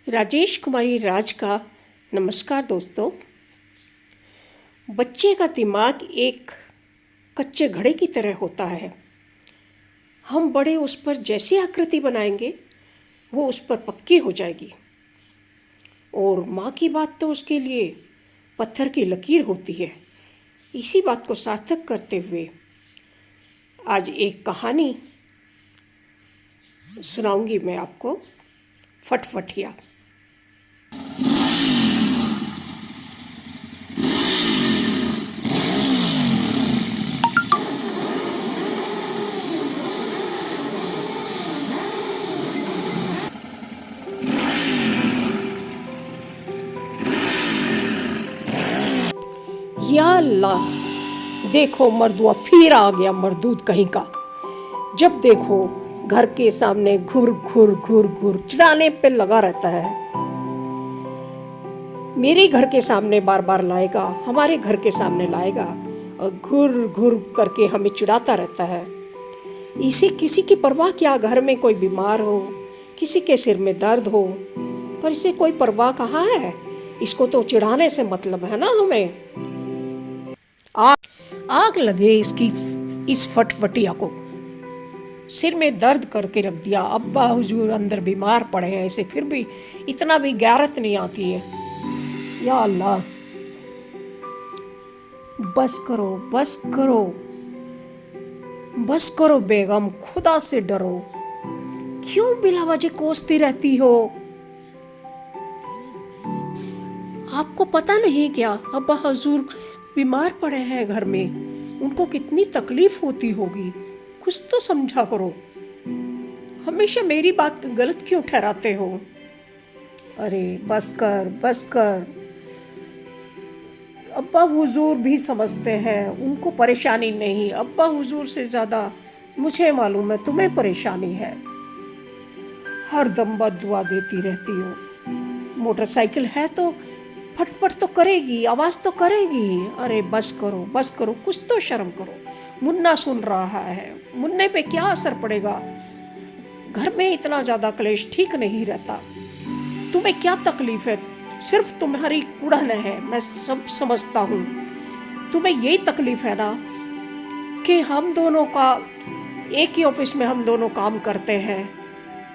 राजेश कुमारी राज का नमस्कार दोस्तों। बच्चे का दिमाग एक कच्चे घड़े की तरह होता है। हम बड़े उस पर जैसी आकृति बनाएंगे वो उस पर पक्की हो जाएगी। और माँ की बात तो उसके लिए पत्थर की लकीर होती है। इसी बात को सार्थक करते हुए आज एक कहानी सुनाऊंगी मैं आपको, फटफटिया। या अल्लाह, देखो मर्दुआ फिर आ गया, मरदूद कहीं का। जब देखो घर के सामने घुर घुर घुर घुर चिढ़ाने पे लगा रहता है। मेरे घर के सामने बार बार लाएगा, हमारे घर के सामने लाएगा और घुर घुर करके हमें चिढ़ाता रहता है। इसे किसी की परवाह क्या, घर में कोई बीमार हो, किसी के सिर में दर्द हो, पर इसे कोई परवाह कहाँ है। इसको तो चिढ़ाने से मतलब है ना हमें। आग लगे इसकी, इस फटफटिया को। सिर में दर्द करके रख दिया। अब्बा हुजूर अंदर बीमार पड़े हैं, इसे फिर भी इतना भी गैरत नहीं आती है। या अल्लाह, बस करो बस करो बस करो बेगम, खुदा से डरो। क्यों बिला वजह कोसती रहती हो? आपको पता नहीं क्या, अब्बा हुजूर बीमार पड़े हैं घर में, उनको कितनी तकलीफ होती होगी। कुछ तो समझा करो। हमेशा मेरी बात गलत क्यों ठहराते हो? अरे बस कर बस कर। अब्बा हुजूर भी समझते हैं, उनको परेशानी नहीं। अब्बा हुजूर से ज़्यादा मुझे मालूम है तुम्हें परेशानी है। हर दम बद्दुआ देती रहती हो। मोटरसाइकिल है तो फटफट तो करेगी, आवाज़ तो करेगी। अरे बस करो, कुछ तो शर्म करो। मुन्ना सुन रहा है, मुन्ने पे क्या असर पड़ेगा? घर में इतना ज़्यादा क्लेश ठीक नहीं रहता। तुम्हें क्या तकलीफ है? सिर्फ तुम्हारी कुड़न है, मैं सब समझता हूँ। तुम्हें यही तकलीफ है ना कि हम दोनों का एक ही ऑफिस में हम दोनों काम करते हैं,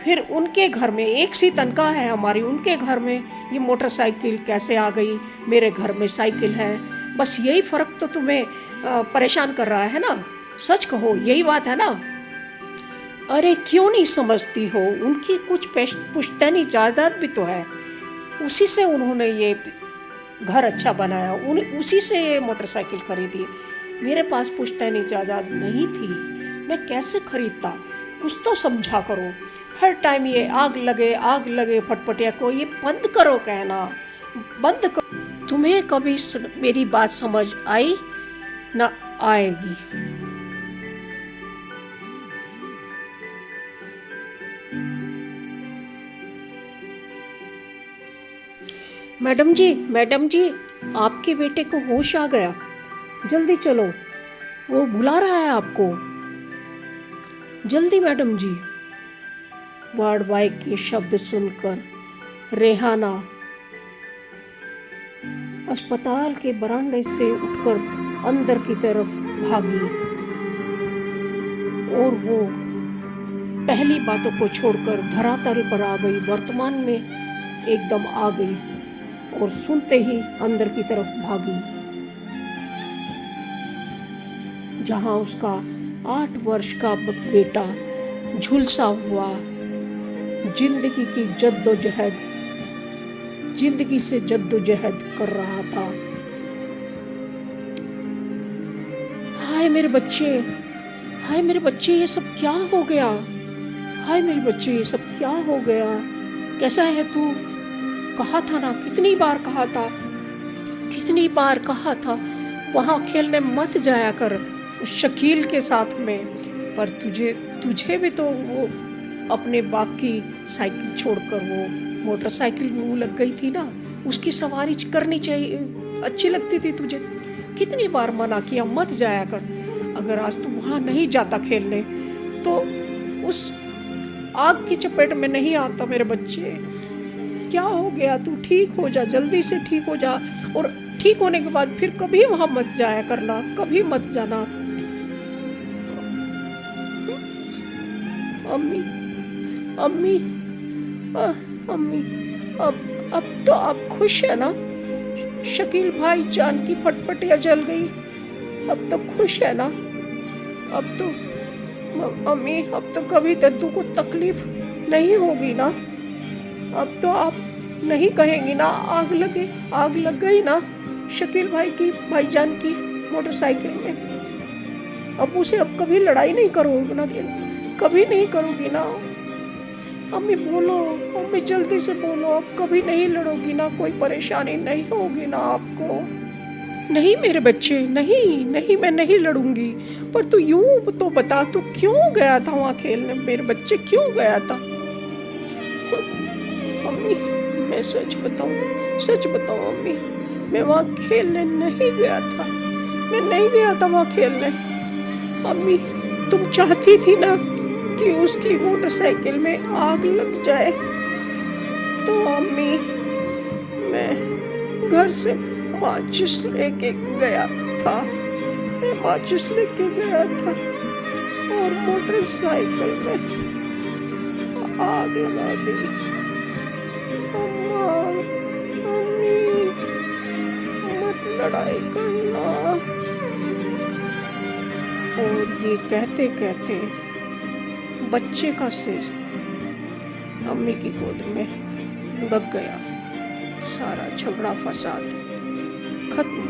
फिर उनके घर में एक सी तनख्वाह है हमारी, उनके घर में ये मोटरसाइकिल कैसे आ गई, मेरे घर में साइकिल है। बस यही फ़र्क तो तुम्हें परेशान कर रहा है ना। सच कहो, यही बात है ना। अरे क्यों नहीं समझती हो? उनकी कुछ पुश्तैनी जायदाद भी तो है, उसी से उन्होंने ये घर अच्छा बनाया, उसी से ये मोटरसाइकिल खरीदी। मेरे पास पुश्तैनी जायदाद नहीं थी, मैं कैसे खरीदता? कुछ तो समझा करो। हर टाइम ये आग लगे फटफटिया को। ये बंद करो कहना, बंद करो। तुम्हें कभी मेरी बात समझ आई ना आएगी। मैडम जी, आपके बेटे को होश आ गया, जल्दी चलो, वो बुला रहा है आपको, जल्दी मैडम जी। वार्ड बॉय के शब्द सुनकर रेहाना अस्पताल के बरामदे से उठकर अंदर की तरफ भागी और वो पहली बातों को छोड़कर धरातल पर आ गई, वर्तमान में एकदम आ गई और सुनते ही अंदर की तरफ भागी, जहां उसका 8 वर्ष का बेटा झुलसा हुआ जिंदगी से जद्दोजहद कर रहा था। हाय मेरे बच्चे, ये सब क्या हो गया? हाय मेरे बच्चे, ये सब क्या हो गया? कैसा है तू? कहा था ना, कितनी बार कहा था वहां खेलने मत जाया कर उस शकील के साथ में। पर तुझे भी तो वो अपने बाप की साइकिल छोड़कर वो मोटरसाइकिल में लग गई थी ना, उसकी सवारी करनी चाहिए, अच्छी लगती थी तुझे। कितनी बार मना किया मत जाया कर। अगर आज तू वहाँ नहीं जाता खेलने तो उस आग की चपेट में नहीं आता मेरे बच्चे। क्या हो गया, तू ठीक हो जा, जल्दी से ठीक हो जा, और ठीक होने के बाद फिर कभी वहां मत जाया करना, कभी मत जाना। अम्मी, अम्मी, अम्मी, अब तो आप खुश है ना? शकील भाई जान की फटफटियाँ जल गई, अब तो खुश है ना? अब तो अम्मी, अब तो कभी दद्दू को तकलीफ नहीं होगी ना? अब तो आप नहीं कहेंगी ना आग लगे, आग लग गई ना शकील भाई की, भाईजान की मोटरसाइकिल में? अब उसे अब कभी लड़ाई नहीं करोगे ना, कभी नहीं करोगी ना? अम्मी बोलो, अम्मी जल्दी से बोलो, अब कभी नहीं लड़ोगी ना? कोई परेशानी नहीं होगी ना आपको? नहीं मेरे बच्चे, नहीं नहीं, मैं नहीं लड़ूंगी। पर तू यूं तो बता, तू क्यों गया था वहाँ खेलने? मेरे बच्चे क्यों गया था? अम्मी, मैं सच बताऊं अम्मी, मैं वहाँ खेलने नहीं गया था, मैं नहीं गया था वहाँ खेलने। अम्मी, तुम चाहती थी ना कि उसकी मोटरसाइकिल में आग लग जाए, तो अम्मी मैं घर से माचिस लेके गया था, मैं माचिस लेके गया था और मोटरसाइकिल में आग लगा दी। अम्मा, अम्मी, मत लड़ाई करना। और ये कहते कहते बच्चे का सिर अम्मी की गोद में लुढ़क गया। सारा झगड़ा फसाद खत्म।